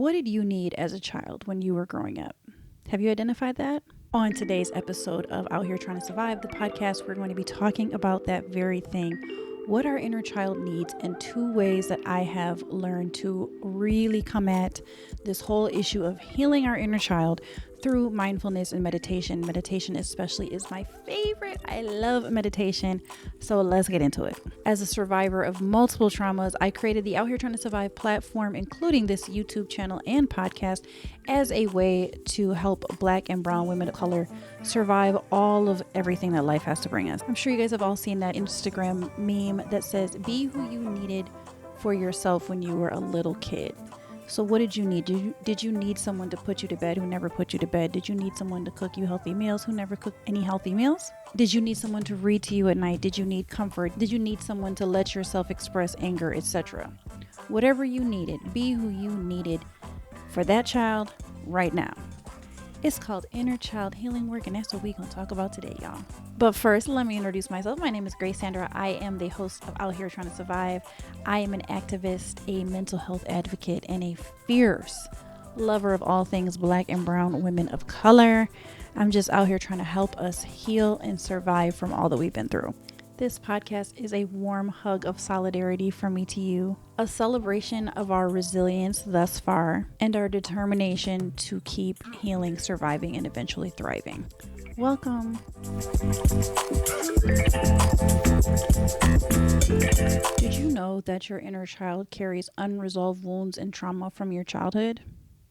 What did you need as a child when you were growing up? Have you identified that? On today's episode of Out Here Trying to Survive, the podcast, we're going to be talking about that very thing. What our inner child needs, and 2 ways that I have learned to really come at this whole issue of healing our inner child through mindfulness and meditation. Meditation especially is my favorite. I love meditation. So let's get into it. As a survivor of multiple traumas, I created the Out Here Trying to Survive platform, including this YouTube channel and podcast, as a way to help Black and brown women of color survive all of everything that life has to bring us. I'm sure you guys have all seen that Instagram meme that says, be who you needed for yourself when you were a little kid. So what did you need? Did you need someone to put you to bed who never put you to bed? Did you need someone to cook you healthy meals who never cooked any healthy meals? Did you need someone to read to you at night? Did you need comfort? Did you need someone to let yourself express anger, etc.? Whatever you needed, be who you needed for that child right now. It's called Inner Child Healing Work, and that's what we're going to talk about today, y'all. But first, let me introduce myself. My name is Gracesandra. I am the host of Out Here Trying to Survive. I am an activist, a mental health advocate, and a fierce lover of all things Black and brown women of color. I'm just out here trying to help us heal and survive from all that we've been through. This podcast is a warm hug of solidarity from me to you, a celebration of our resilience thus far, and our determination to keep healing, surviving, and eventually thriving. Welcome. Did you know that your inner child carries unresolved wounds and trauma from your childhood?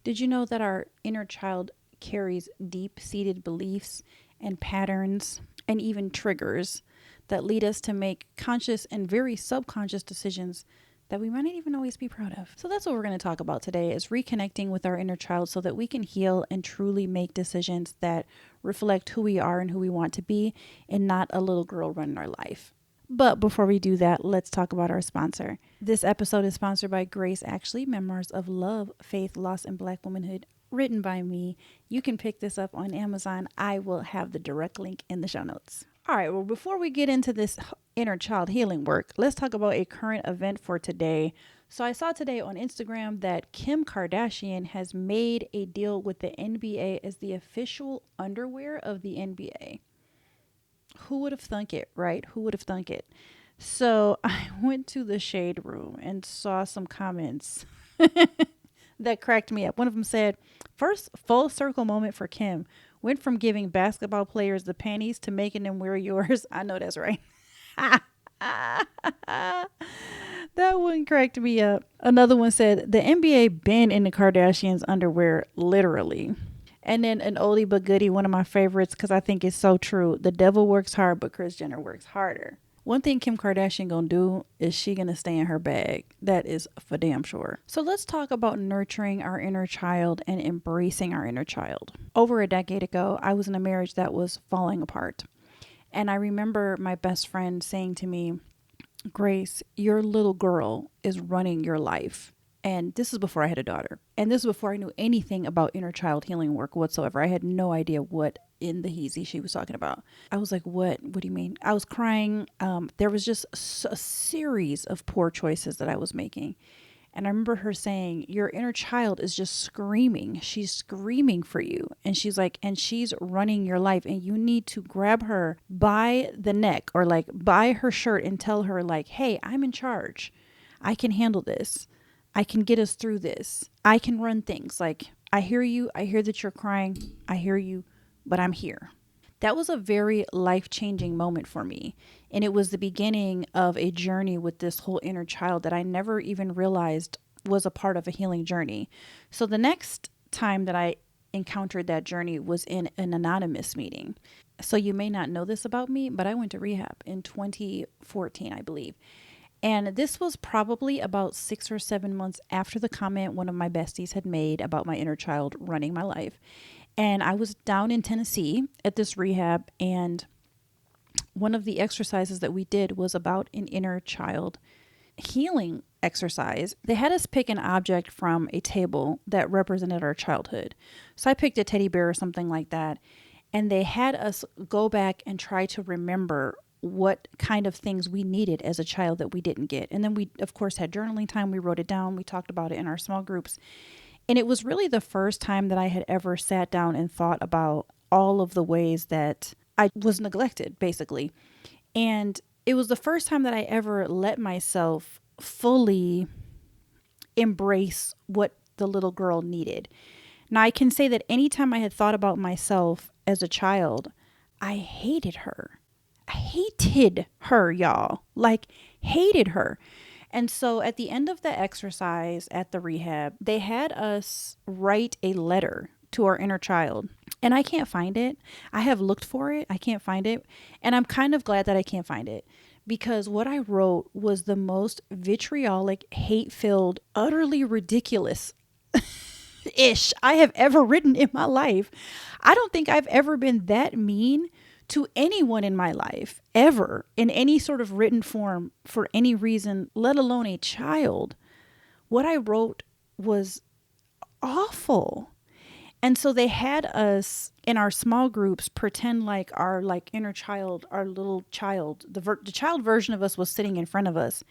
Did you know that our inner child carries deep-seated beliefs and patterns and even triggers that lead us to make conscious and very subconscious decisions that we might not even always be proud of? So that's what we're going to talk about today, is reconnecting with our inner child so that we can heal and truly make decisions that reflect who we are and who we want to be, and not a little girl running our life. But before we do that, let's talk about our sponsor. This episode is sponsored by Grace Actually, Memoirs of Love, Faith, Loss, and Black Womanhood, written by me. You can pick this up on Amazon. I will have the direct link in the show notes. All right, well, before we get into this inner child healing work, let's talk about a current event for today. So I saw today on Instagram that Kim Kardashian has made a deal with the NBA as the official underwear of the NBA. Who would have thunk it, right? Who would have thunk it? So I went to the shade room and saw some comments that cracked me up. One of them said, first full circle moment for Kim. Went from giving basketball players the panties to making them wear yours. I know that's right. That one cracked me up. Another one said, the NBA been in the Kardashians' underwear, literally. And then an oldie but goodie, one of my favorites, because I think it's so true. The devil works hard, but Kris Jenner works harder. One thing Kim Kardashian gonna do is she gonna stay in her bag. That is for damn sure. So let's talk about nurturing our inner child and embracing our inner child. Over a decade ago, I was in a marriage that was falling apart. And I remember my best friend saying to me, Grace, your little girl is running your life. And this is before I had a daughter. And this is before I knew anything about inner child healing work whatsoever. I had no idea what in the heezy she was talking about. I was like, what do you mean? I was crying. There was just a series of poor choices that I was making. And I remember her saying, your inner child is just screaming. She's screaming for you. And she's like, and she's running your life. And you need to grab her by the neck or like by her shirt and tell her like, hey, I'm in charge. I can handle this. I can get us through this. I can run things. Like, I hear you. I hear that you're crying. I hear you, but I'm here. That was a very life-changing moment for me. And it was the beginning of a journey with this whole inner child that I never even realized was a part of a healing journey. So the next time that I encountered that journey was in an anonymous meeting. So you may not know this about me, but I went to Rehab in 2014, I believe. And this was probably about 6 or 7 months after the comment one of my besties had made about my inner child running my life. And I was down in Tennessee at this rehab, and one of the exercises that we did was about an inner child healing exercise. They had us pick an object from a table that represented our childhood. So I picked a teddy bear or something like that. And they had us go back and try to remember what kind of things we needed as a child that we didn't get. And then we, of course, had journaling time. We wrote it down. We talked about it in our small groups. And it was really the first time that I had ever sat down and thought about all of the ways that I was neglected, basically. And it was the first time that I ever let myself fully embrace what the little girl needed. Now, I can say that anytime I had thought about myself as a child, I hated her. I hated her, y'all. Like, hated her. And so at the end of the exercise at the rehab, they had us write a letter to our inner child. And I can't find it. I have looked for it. I can't find it. And I'm kind of glad that I can't find it, because what I wrote was the most vitriolic, hate-filled, utterly ridiculous ish I have ever written in my life. I don't think I've ever been that mean to anyone in my life, ever, in any sort of written form for any reason, let alone a child. What I wrote was awful. And so they had us in our small groups pretend like our inner child, our little child, the child version of us was sitting in front of us,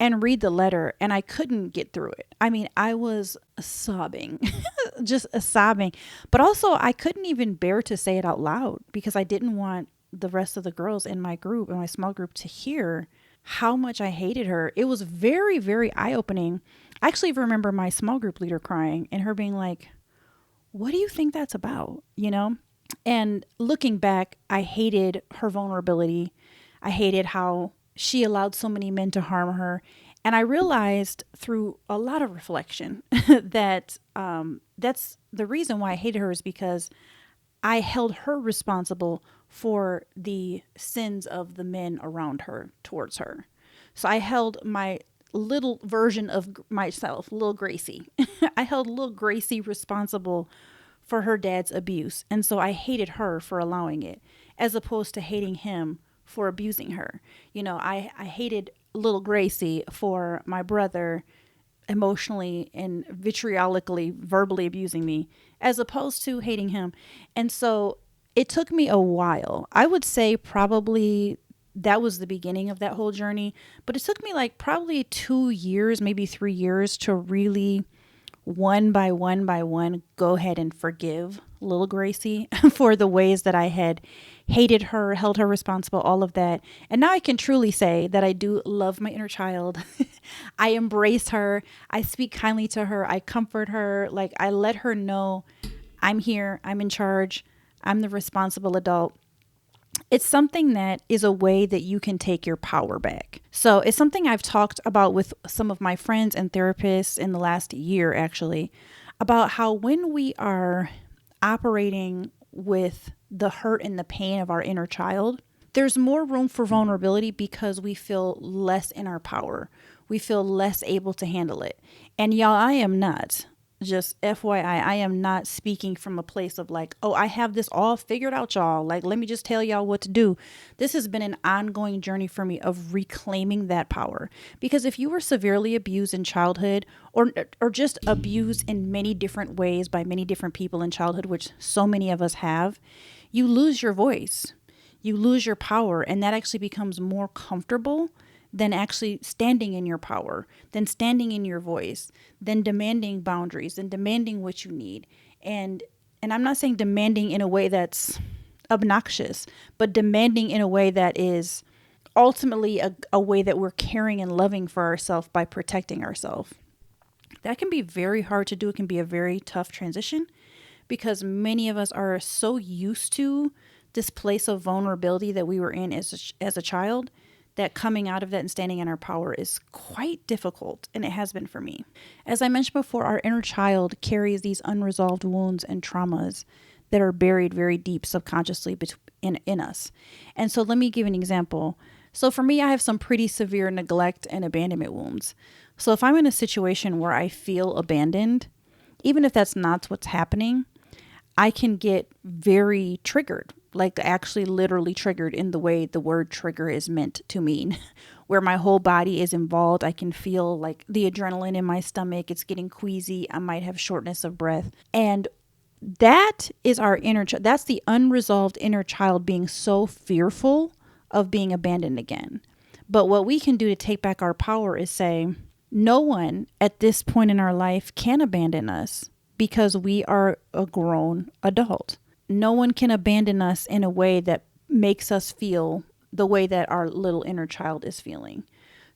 and read the letter. And I couldn't get through it. I mean, I was sobbing, just sobbing. But also I couldn't even bear to say it out loud, because I didn't want the rest of the girls in my group, in my small group, to hear how much I hated her. It was very, very eye-opening. I actually remember my small group leader crying and her being like, what do you think that's about? You know? And looking back, I hated her vulnerability. I hated how she allowed so many men to harm her. And I realized through a lot of reflection that that's the reason why I hated her, is because I held her responsible for the sins of the men around her towards her. So I held my little version of myself, little Gracie. I held little Gracie responsible for her dad's abuse. And so I hated her for allowing it, as opposed to hating him for abusing her. You know, I hated little Gracie for my brother emotionally and vitriolically, verbally abusing me, as opposed to hating him. And so it took me a while. I would say probably that was the beginning of that whole journey, but it took me like probably 2 years, maybe 3 years, to really one by one go ahead and forgive little Gracie for the ways that I had hated her, held her responsible, all of that. And now I can truly say that I do love my inner child. I embrace her. I speak kindly to her. I comfort her. Like, I let her know I'm here. I'm in charge. I'm the responsible adult. It's something that is a way that you can take your power back. So it's something I've talked about with some of my friends and therapists in the last year, actually, about how when we are operating with the hurt and the pain of our inner child, there's more room for vulnerability because we feel less in our power. We feel less able to handle it. And y'all, I am not. Just FYI, I am not speaking from a place of like, oh, I have this all figured out, y'all. Like, let me just tell y'all what to do. This has been an ongoing journey for me of reclaiming that power. Because if you were severely abused in childhood, or just abused in many different ways by many different people in childhood, which so many of us have, you lose your voice. You lose your power, and that actually becomes more comfortable than actually standing in your power, than standing in your voice, than demanding boundaries and demanding what you need. And I'm not saying demanding in a way that's obnoxious, but demanding in a way that is ultimately a way that we're caring and loving for ourselves by protecting ourselves. That can be very hard to do. It can be a very tough transition because many of us are so used to this place of vulnerability that we were in as a child, that coming out of that and standing in our power is quite difficult, and it has been for me. As I mentioned before, our inner child carries these unresolved wounds and traumas that are buried very deep subconsciously in us. And so let me give an example. So for me, I have some pretty severe neglect and abandonment wounds. So if I'm in a situation where I feel abandoned, even if that's not what's happening, I can get very triggered, like actually literally triggered in the way the word trigger is meant to mean, where my whole body is involved. I can feel like the adrenaline in my stomach. It's getting queasy. I might have shortness of breath. And that is our inner child. That's the unresolved inner child being so fearful of being abandoned again. But what we can do to take back our power is say, No one at this point in our life can abandon us because we are a grown adult. No one can abandon us in a way that makes us feel the way that our little inner child is feeling.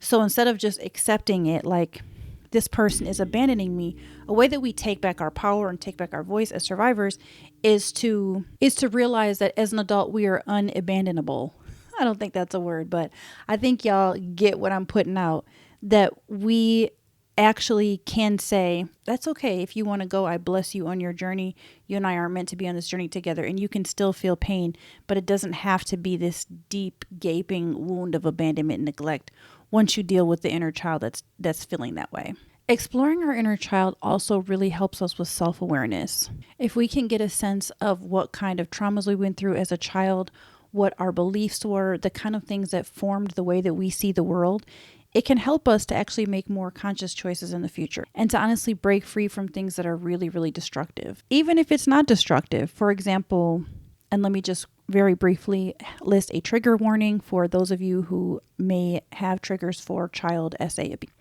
So instead of just accepting it like this person is abandoning me, a way that we take back our power and take back our voice as survivors is to realize that as an adult we are unabandonable. I don't think that's a word, but I think y'all get what I'm putting out, that we actually can say, that's okay. If you want to go, I bless you on your journey. You and I are meant to be on this journey together, and you can still feel pain, but it doesn't have to be this deep, gaping wound of abandonment and neglect once you deal with the inner child that's feeling that way. Exploring our inner child also really helps us with self-awareness. If we can get a sense of what kind of traumas we went through as a child, what our beliefs were, the kind of things that formed the way that we see the world, it can help us to actually make more conscious choices in the future and to honestly break free from things that are really, really destructive. Even if it's not destructive, for example, and let me just very briefly list a trigger warning for those of you who may have triggers for child SA abuse.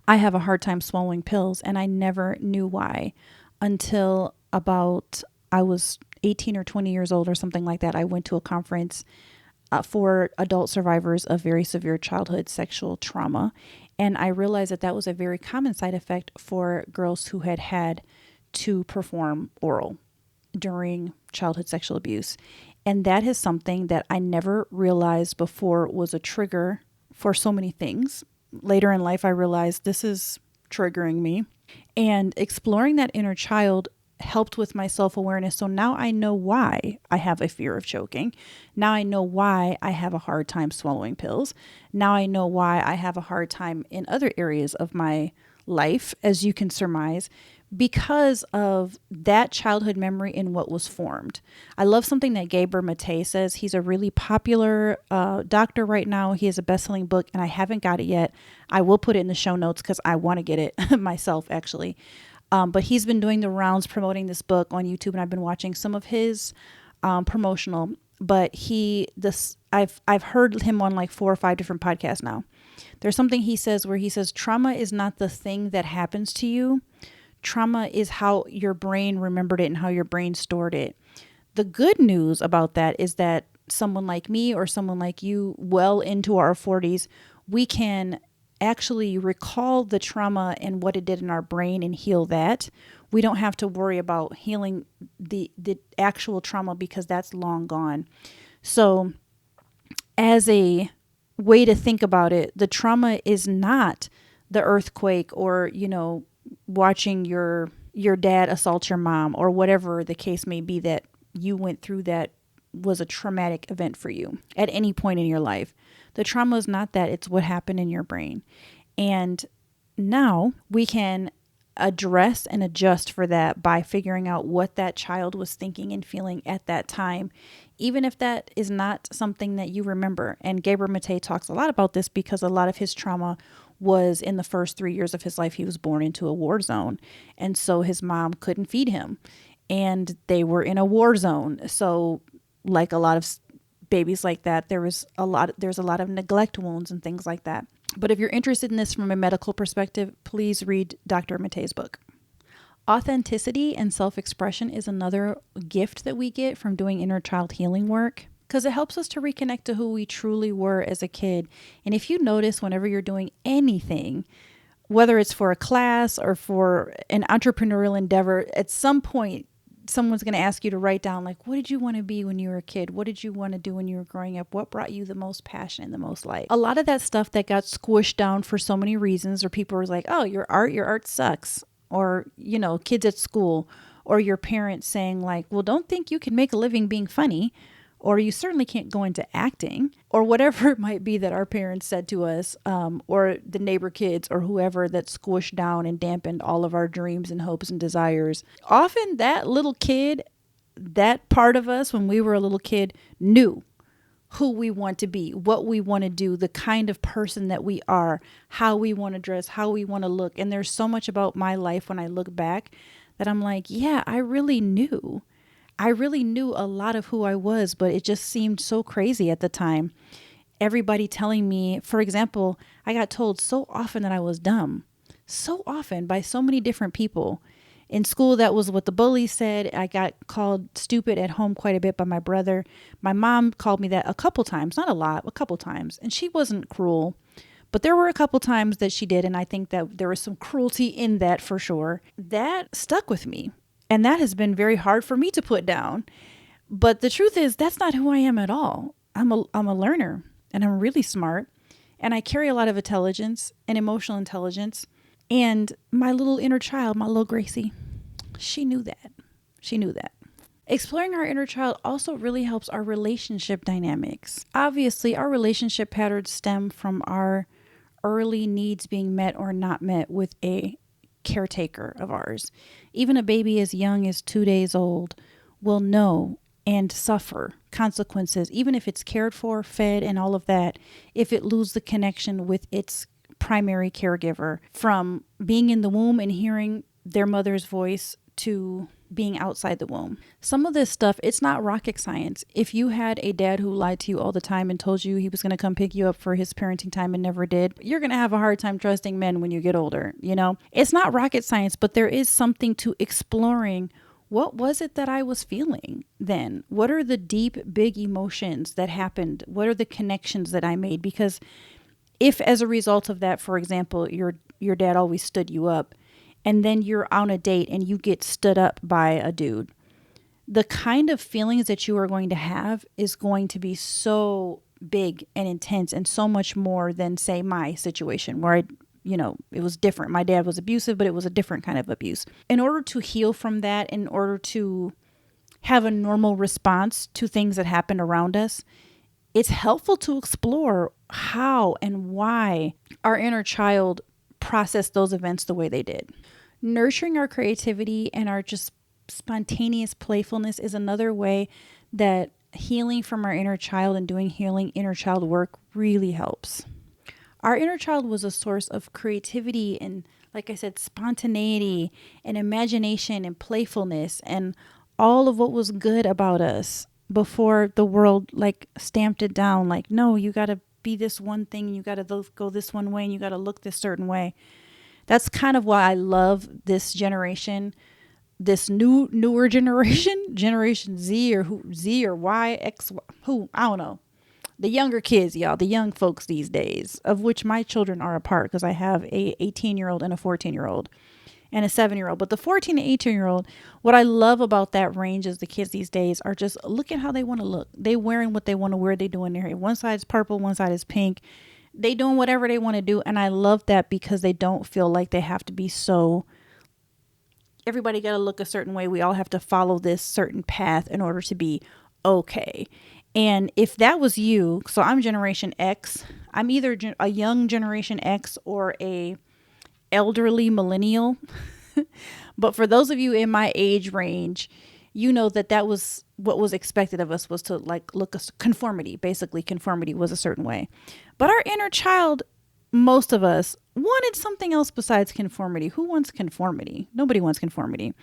I have a hard time swallowing pills, and I never knew why until about I was 18 or 20 years old or something like that. I went to a conference for adult survivors of very severe childhood sexual trauma. And I realized that that was a very common side effect for girls who had to perform oral during childhood sexual abuse. And that is something that I never realized before was a trigger for so many things. Later in life, I realized this is triggering me. And exploring that inner child helped with my self-awareness. So now I know why I have a fear of choking. Now I know why I have a hard time swallowing pills. Now I know why I have a hard time in other areas of my life, as you can surmise, because of that childhood memory and what was formed. I love something that Gabor Mate says. He's a really popular doctor right now. He has a best-selling book, and I haven't got it yet. I will put it in the show notes because I want to get it myself, actually. But he's been doing the rounds promoting this book on YouTube, and I've been watching some of his promotional. But I've heard him on like 4 or 5 different podcasts now. There's something he says where he says trauma is not the thing that happens to you. Trauma is how your brain remembered it and how your brain stored it. The good news about that is that someone like me or someone like you, well into our 40s, we can actually recall the trauma and what it did in our brain and heal that. We don't have to worry about healing the actual trauma because that's long gone. So as a way to think about it, the trauma is not the earthquake or, watching your dad assault your mom or whatever the case may be that you went through that was a traumatic event for you at any point in your life. The trauma is not that, it's what happened in your brain. And now we can address and adjust for that by figuring out what that child was thinking and feeling at that time, even if that is not something that you remember. And Gabor Mate talks a lot about this because a lot of his trauma was in the first 3 years of his life. He was born into a war zone. And so his mom couldn't feed him and they were in a war zone. So like a lot of babies like that, there's a lot of neglect wounds and things like that. But if you're interested in this from a medical perspective, please read Dr. Mate's book. Authenticity and self-expression is another gift that we get from doing inner child healing work, because it helps us to reconnect to who we truly were as a kid. And if you notice, whenever you're doing anything, whether it's for a class or for an entrepreneurial endeavor, at some point, someone's going to ask you to write down, like, what did you want to be when you were a kid? What did you want to do when you were growing up? What brought you the most passion and the most light? A lot of that stuff that got squished down for so many reasons, or people were like, oh, your art sucks. Or, kids at school, or your parents saying like, well, don't think you can make a living being funny, or you certainly can't go into acting, or whatever it might be that our parents said to us, or the neighbor kids or whoever that squished down and dampened all of our dreams and hopes and desires. Often that little kid, that part of us when we were a little kid, knew who we want to be, what we want to do, the kind of person that we are, how we want to dress, how we want to look. And there's so much about my life when I look back that I'm like, yeah, I really knew a lot of who I was, but it just seemed so crazy at the time. Everybody telling me, for example, I got told so often that I was dumb. so often by so many different people. In school, that was what the bullies said. I got called stupid at home quite a bit by my brother. My mom called me that a couple times, not a lot, a couple times. And she wasn't cruel, but there were a couple times that she did. And I think that there was some cruelty in that for sure. That stuck with me. And that has been very hard for me to put down. But the truth is, that's not who I am at all. I'm a learner, and I'm really smart. And I carry a lot of intelligence and emotional intelligence. And my little inner child, my little Gracie, she knew that. She knew that. Exploring our inner child also really helps our relationship dynamics. Obviously, our relationship patterns stem from our early needs being met or not met with a caretaker of ours. Even a baby as young as 2 days old will know and suffer consequences, even if it's cared for, fed, and all of that, if it loses the connection with its primary caregiver, from being in the womb and hearing their mother's voice to being outside the womb. Some of this stuff, it's not rocket science. If you had a dad who lied to you all the time and told you he was going to come pick you up for his parenting time and never did, you're going to have a hard time trusting men when you get older. You know, it's not rocket science, but there is something to exploring. What was it that I was feeling then? What are the deep, big emotions that happened? What are the connections that I made? Because if as a result of that, for example, your dad always stood you up, and then you're on a date and you get stood up by a dude, the kind of feelings that you are going to have is going to be so big and intense and so much more than, say, my situation where it was different. My dad was abusive, but it was a different kind of abuse. In order to heal from that, in order to have a normal response to things that happened around us, it's helpful to explore how and why our inner child processed those events the way they did. Nurturing our creativity and our just spontaneous playfulness is another way that healing from our inner child and doing healing inner child work really helps. Our inner child was a source of creativity and, like I said, spontaneity and imagination and playfulness and all of what was good about us before the world stamped it down. Like, no, you got to be this one thing. You got to go this one way and you got to look this certain way. That's kind of why I love this generation, this newer generation, Generation Z or Y, X, who, I don't know. The younger kids, y'all, the young folks these days, of which my children are a part, because I have a 18-year-old and a 14-year-old and a 7-year-old. But the 14 and 18-year-old, what I love about that range is the kids these days are just look at how they want to look. They wearing what they want to wear. They doing their hair. One side is purple, one side is pink. They doing whatever they want to do. And I love that because they don't feel like they have to be so, everybody got to look a certain way. We all have to follow this certain path in order to be okay. And if that was you, so I'm Generation X, I'm either a young Generation X or a elderly millennial. But for those of you in my age range, you know that was what was expected of us, was to look conformity. Basically, conformity was a certain way. But our inner child, most of us wanted something else besides conformity. Who wants conformity? Nobody wants conformity.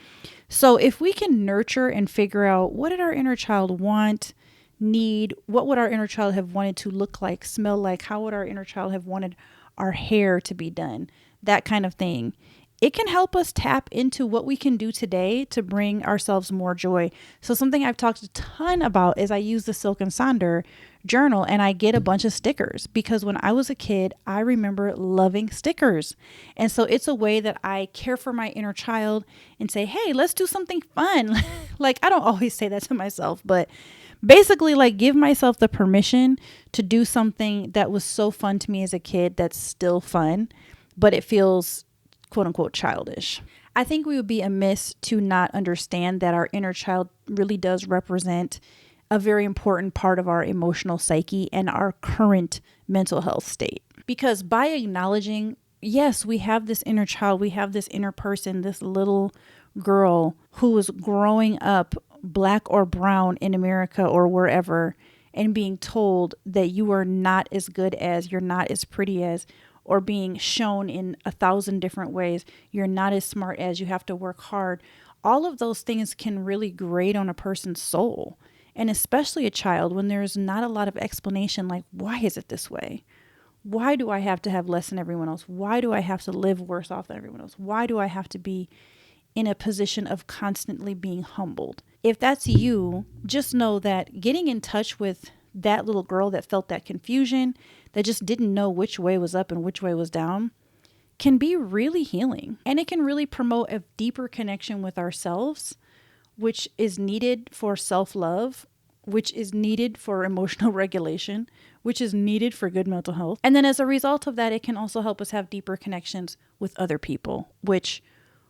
So if we can nurture and figure out what did our inner child want, need, what would our inner child have wanted to look like, smell like, how would our inner child have wanted our hair to be done, that kind of thing. It can help us tap into what we can do today to bring ourselves more joy. So something I've talked a ton about is I use the Silk and Sonder journal and I get a bunch of stickers because when I was a kid, I remember loving stickers. And so it's a way that I care for my inner child and say, hey, let's do something fun. I don't always say that to myself, but basically give myself the permission to do something that was so fun to me as a kid that's still fun, but it feels quote unquote childish. I think we would be amiss to not understand that our inner child really does represent a very important part of our emotional psyche and our current mental health state. Because by acknowledging, yes, we have this inner child, we have this inner person, this little girl who was growing up Black or brown in America or wherever and being told that you are not as good as, you're not as pretty as, or being shown in 1,000 different ways, you're not as smart as, you have to work hard. All of those things can really grate on a person's soul. And especially a child when there's not a lot of explanation, like, why is it this way? Why do I have to have less than everyone else? Why do I have to live worse off than everyone else? Why do I have to be in a position of constantly being humbled? If that's you, just know that getting in touch with that little girl that felt that confusion, that just didn't know which way was up and which way was down, can be really healing. And it can really promote a deeper connection with ourselves, which is needed for self-love, which is needed for emotional regulation, which is needed for good mental health. And then as a result of that, it can also help us have deeper connections with other people,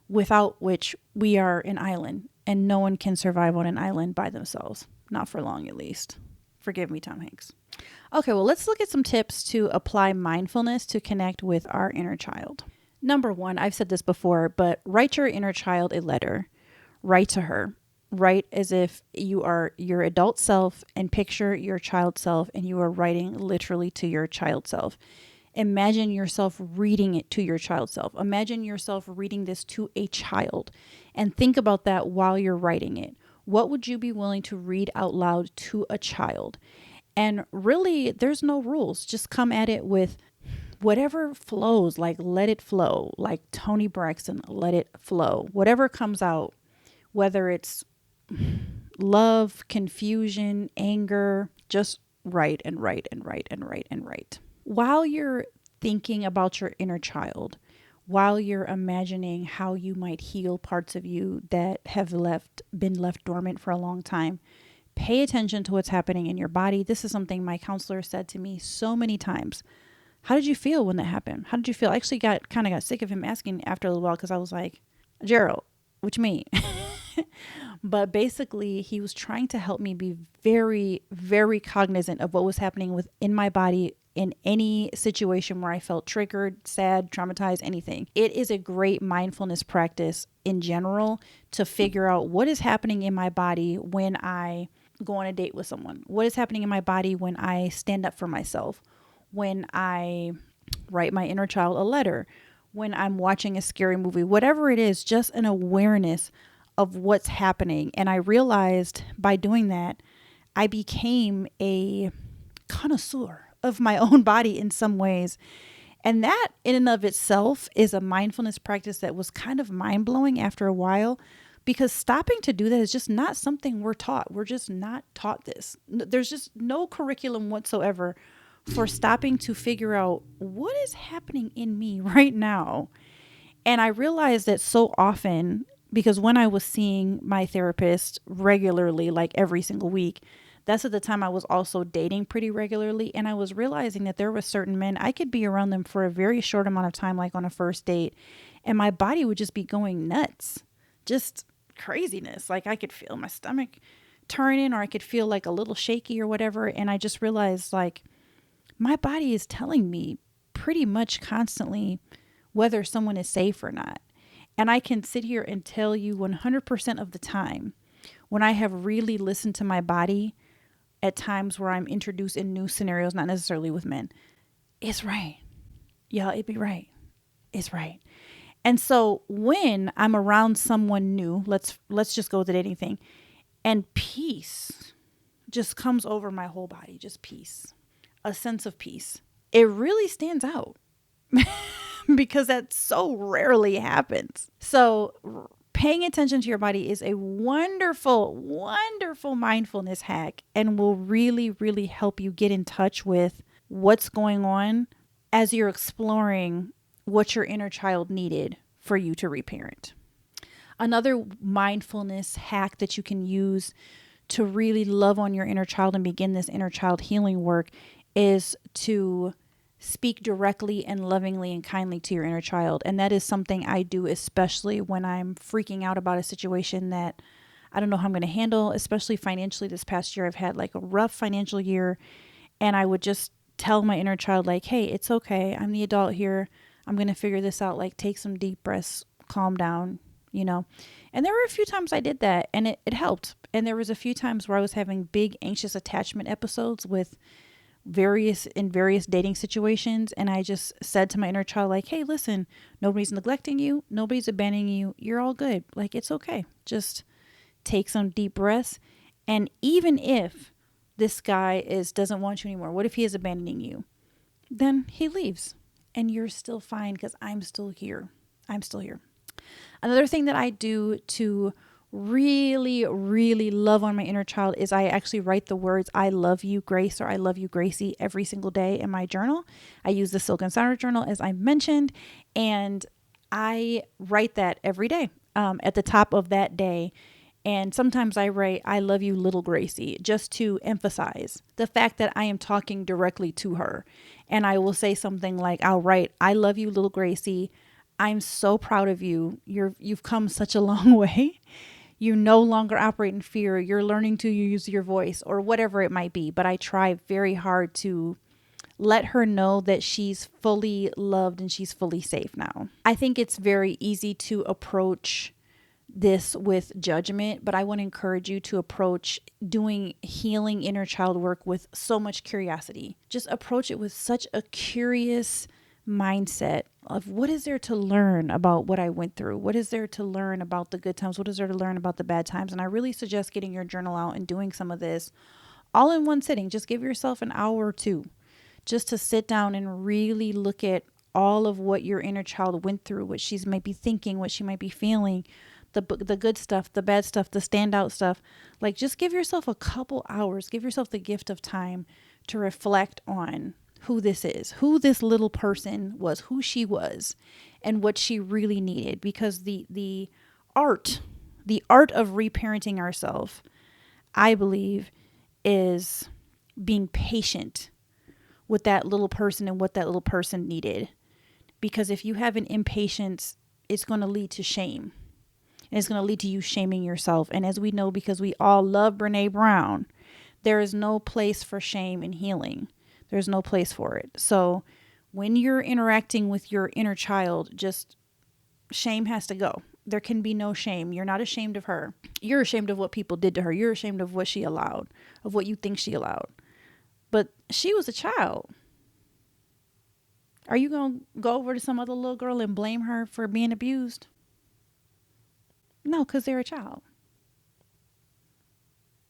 without which we are an island, and no one can survive on an island by themselves. Not for long, at least. Forgive me, Tom Hanks. Okay, well, let's look at some tips to apply mindfulness to connect with our inner child. Number one, I've said this before, but write your inner child a letter. Write to her. Write as if you are your adult self, and picture your child self, and you are writing literally to your child self. Imagine yourself reading it to your child self. Imagine yourself reading this to a child, and think about that while you're writing it. What would you be willing to read out loud to a child? And really, there's no rules. Just come at it with whatever flows, like let it flow, like Toni Braxton, let it flow. Whatever comes out, whether it's love, confusion, anger, just write and write and write and write and write. While you're thinking about your inner child, while you're imagining how you might heal parts of you that have been left dormant for a long time, pay attention to what's happening in your body. This is something my counselor said to me so many times. How did you feel when that happened? How did you feel? I actually got sick of him asking after a little while, because I was like, Gerald, what you mean? But basically, he was trying to help me be very, very cognizant of what was happening within my body in any situation where I felt triggered, sad, traumatized, anything. It is a great mindfulness practice in general to figure out what is happening in my body when I go on a date with someone. What is happening in my body when I stand up for myself? When I write my inner child a letter? When I'm watching a scary movie? Whatever it is, just an awareness of what's happening. And I realized by doing that, I became a connoisseur of my own body in some ways. And that in and of itself is a mindfulness practice that was kind of mind-blowing after a while, because stopping to do that is just not something we're taught. We're just not taught this. There's just no curriculum whatsoever for stopping to figure out what is happening in me right now. And I realized that so often, because when I was seeing my therapist regularly, like every single week, that's at the time I was also dating pretty regularly. And I was realizing that there were certain men, I could be around them for a very short amount of time, like on a first date, and my body would just be going nuts. Just craziness. Like I could feel my stomach turning, or I could feel like a little shaky or whatever. And I just realized, like, my body is telling me pretty much constantly whether someone is safe or not. And I can sit here and tell you 100% of the time, when I have really listened to my body at times where I'm introduced in new scenarios, not necessarily with men, it's right. Y'all, it be right. It's right. And so when I'm around someone new, let's just go with the dating thing, and peace just comes over my whole body, just peace, a sense of peace. It really stands out because that so rarely happens. So paying attention to your body is a wonderful, wonderful mindfulness hack, and will really, really help you get in touch with what's going on as you're exploring what your inner child needed for you to reparent. Another mindfulness hack that you can use to really love on your inner child and begin this inner child healing work is to speak directly and lovingly and kindly to your inner child. And that is something I do, especially when I'm freaking out about a situation that I don't know how I'm going to handle, especially financially. This past year, I've had like a rough financial year, and I would just tell my inner child, like, hey, it's okay. I'm the adult here. I'm going to figure this out. Like, take some deep breaths, calm down, you know? And there were a few times I did that, and it helped. And there was a few times where I was having big anxious attachment episodes with various dating situations. And I just said to my inner child, like, hey, listen, nobody's neglecting you. Nobody's abandoning you. You're all good. Like, it's okay. Just take some deep breaths. And even if this guy doesn't want you anymore, what if he is abandoning you? then he leaves and you're still fine because I'm still here. I'm still here. Another thing that I do to really, really love on my inner child is I actually write the words, I love you, Grace, or I love you, Gracie, every single day in my journal. I use the Silk and Sound journal, as I mentioned, and I write that every day at the top of that day. And sometimes I write, I love you, little Gracie, just to emphasize the fact that I am talking directly to her. And I will say something like, I'll write, I love you, little Gracie. I'm so proud of you. You've come such a long way. You no longer operate in fear. You're learning to use your voice, or whatever it might be. But I try very hard to let her know that she's fully loved and she's fully safe now. I think it's very easy to approach this with judgment, but I want to encourage you to approach doing healing inner child work with so much curiosity. Just approach it with such a curious mindset of what is there to learn about what I went through? What is there to learn about the good times? What is there to learn about the bad times? And I really suggest getting your journal out and doing some of this all in one sitting. Just give yourself an hour or two just to sit down and really look at all of what your inner child went through, what she might be thinking, what she might be feeling, the good stuff, the bad stuff, the standout stuff. Like, just give yourself a couple hours, give yourself the gift of time to reflect on who this is, who this little person was, who she was, and what she really needed. Because the art of reparenting ourselves, I believe, is being patient with that little person and what that little person needed. Because if you have an impatience, it's going to lead to shame. And it's going to lead to you shaming yourself. And as we know, because we all love Brene Brown, there is no place for shame in healing. There's no place for it. So when you're interacting with your inner child, just shame has to go. There can be no shame. You're not ashamed of her. You're ashamed of what people did to her. You're ashamed of what she allowed, of what you think she allowed. But she was a child. Are you going to go over to some other little girl and blame her for being abused? No, because they're a child.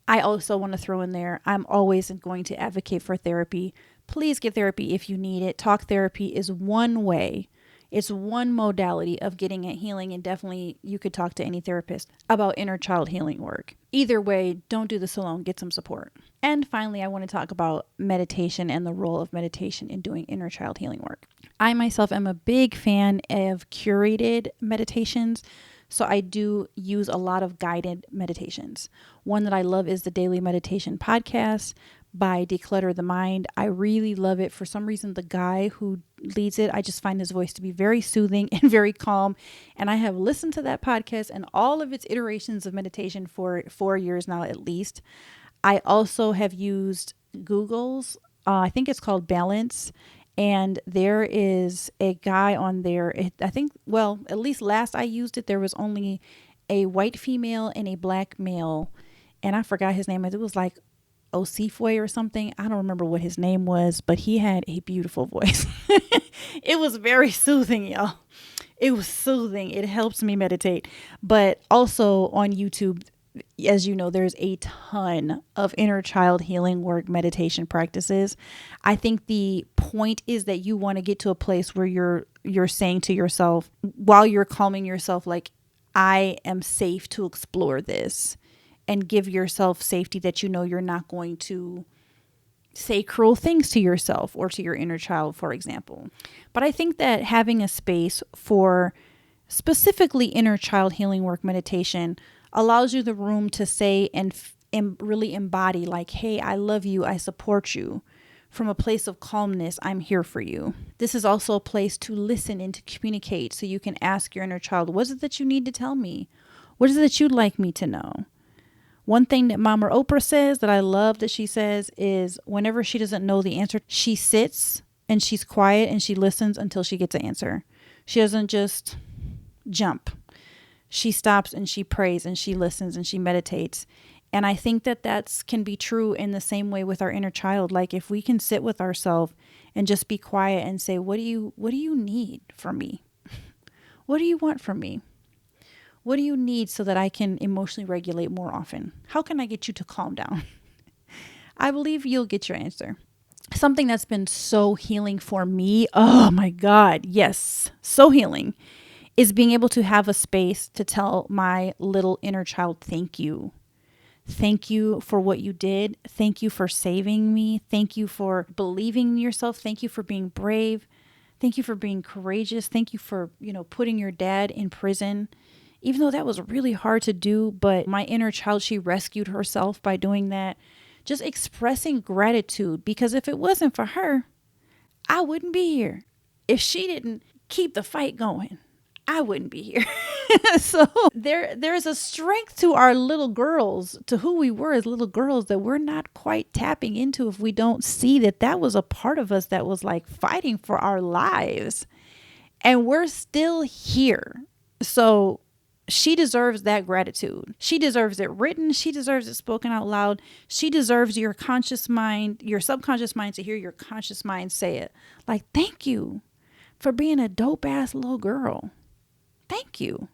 I also want to throw in there, I'm always going to advocate for therapy. Please get therapy if you need it. Talk therapy is one way. It's one modality of getting at healing, and definitely you could talk to any therapist about inner child healing work. Either way, don't do this alone. Get some support. And finally, I want to talk about meditation and the role of meditation in doing inner child healing work. I myself am a big fan of curated meditations. So I do use a lot of guided meditations. One that I love is the Daily Meditation Podcast by Declutter the Mind. I really love it. For some reason, the guy who leads it, I just find his voice to be very soothing and very calm. And I have listened to that podcast and all of its iterations of meditation for 4 years now, at least. I also have used Google's, I think it's called Balance. And there is a guy on there, I think, well, at least last I used it, there was only a white female and a black male. And I forgot his name. It was like Osifwe or something. I don't remember what his name was, but he had a beautiful voice. It was very soothing, y'all. It was soothing. It helps me meditate. But also on YouTube, as you know, there's a ton of inner child healing work meditation practices. I think the point is that you want to get to a place where you're saying to yourself, while you're calming yourself, like, I am safe to explore this, and give yourself safety that you know you're not going to say cruel things to yourself or to your inner child, for example. But I think that having a space for specifically inner child healing work meditation allows you the room to say and really embody, like, hey, I love you. I support you. From a place of calmness, I'm here for you. This is also a place to listen and to communicate, so you can ask your inner child, what is it that you need to tell me? What is it that you'd like me to know? One thing that Mama Oprah says that I love that she says is whenever she doesn't know the answer, she sits and she's quiet and she listens until she gets an answer. She doesn't just jump. She stops and she prays and she listens and she meditates. And I think that can be true in the same way with our inner child. Like, if we can sit with ourselves and just be quiet and say, what do you need from me? What do you want from me? What do you need so that I can emotionally regulate more often? How can I get you to calm down? I believe you'll get your answer. Something that's been so healing for me, oh my God, yes, so healing, is being able to have a space to tell my little inner child, thank you. Thank you for what you did. Thank you for saving me. Thank you for believing in yourself. Thank you for being brave. Thank you for being courageous. Thank you for, putting your dad in prison. Even though that was really hard to do, but my inner child, she rescued herself by doing that. Just expressing gratitude, because if it wasn't for her, I wouldn't be here. If she didn't keep the fight going, I wouldn't be here. So there's a strength to our little girls, to who we were as little girls, that we're not quite tapping into if we don't see that was a part of us that was like fighting for our lives. And we're still here. So she deserves that gratitude. She deserves it written. She deserves it spoken out loud. She deserves your conscious mind, your subconscious mind, to hear your conscious mind say it. Like, thank you for being a dope ass little girl. Thank you.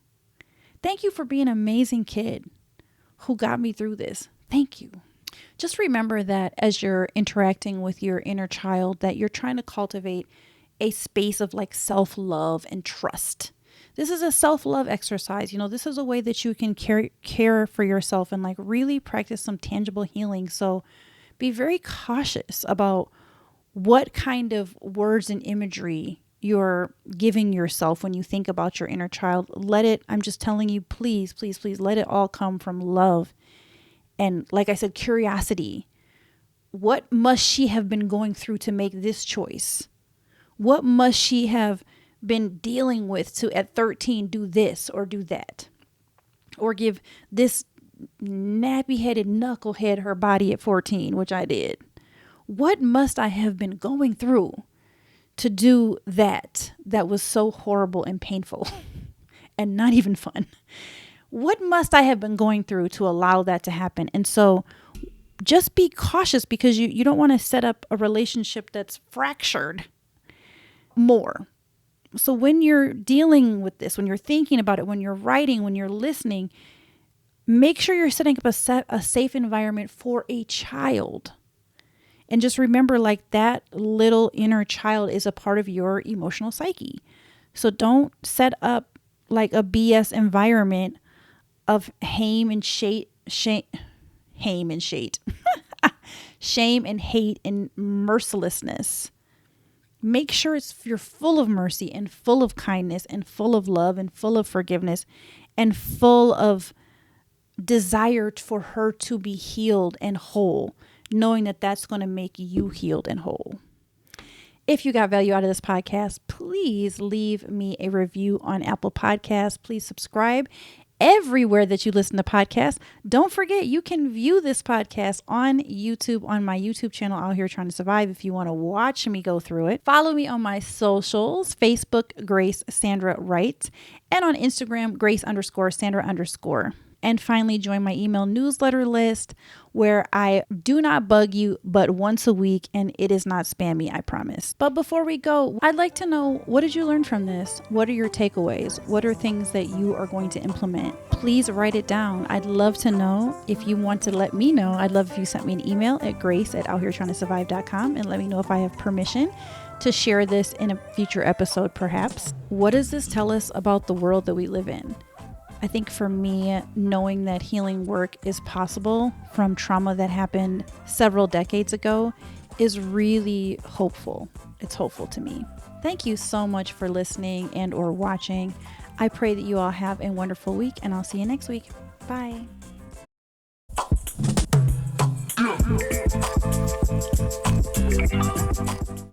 Thank you for being an amazing kid who got me through this. Thank you. Just remember that as you're interacting with your inner child, that you're trying to cultivate a space of like self-love and trust. This is a self-love exercise. This is a way that you can care for yourself and like really practice some tangible healing. So be very cautious about what kind of words and imagery you're giving yourself when you think about your inner child. I'm just telling you, please, please, please let it all come from love. And like I said, curiosity. What must she have been going through to make this choice? What must she have been dealing with to at 13 do this or do that, or give this nappy-headed knucklehead her body at 14, which I did? What must I have been going through to do that was so horrible and painful and not even fun? What must I have been going through to allow that to happen? And so just be cautious, because you don't want to set up a relationship that's fractured more. So when you're dealing with this, when you're thinking about it, when you're writing, when you're listening, make sure you're setting up a safe environment for a child. And just remember, like, that little inner child is a part of your emotional psyche. So don't set up like a BS environment of shame and hate and mercilessness. Make sure you're full of mercy and full of kindness and full of love and full of forgiveness and full of desire for her to be healed and whole, knowing that that's going to make you healed and whole. If you got value out of this podcast, please leave me a review on Apple Podcasts. Please subscribe everywhere that you listen to podcasts. Don't forget, you can view this podcast on YouTube, on my YouTube channel, Out Here Trying to Survive, if you want to watch me go through it. Follow me on my socials, Facebook, Grace Sandra Wright, and on Instagram, Grace_Sandra_. And finally, join my email newsletter list, where I do not bug you but once a week, and it is not spammy, I promise. But before we go, I'd like to know, what did you learn from this? What are your takeaways? What are things that you are going to implement? Please write it down. I'd love to know. If you want to let me know, I'd love if you sent me an email at grace@outheretryingtosurvive.com and let me know if I have permission to share this in a future episode, perhaps. What does this tell us about the world that we live in? I think for me, knowing that healing work is possible from trauma that happened several decades ago is really hopeful. It's hopeful to me. Thank you so much for listening and or watching. I pray that you all have a wonderful week, and I'll see you next week. Bye.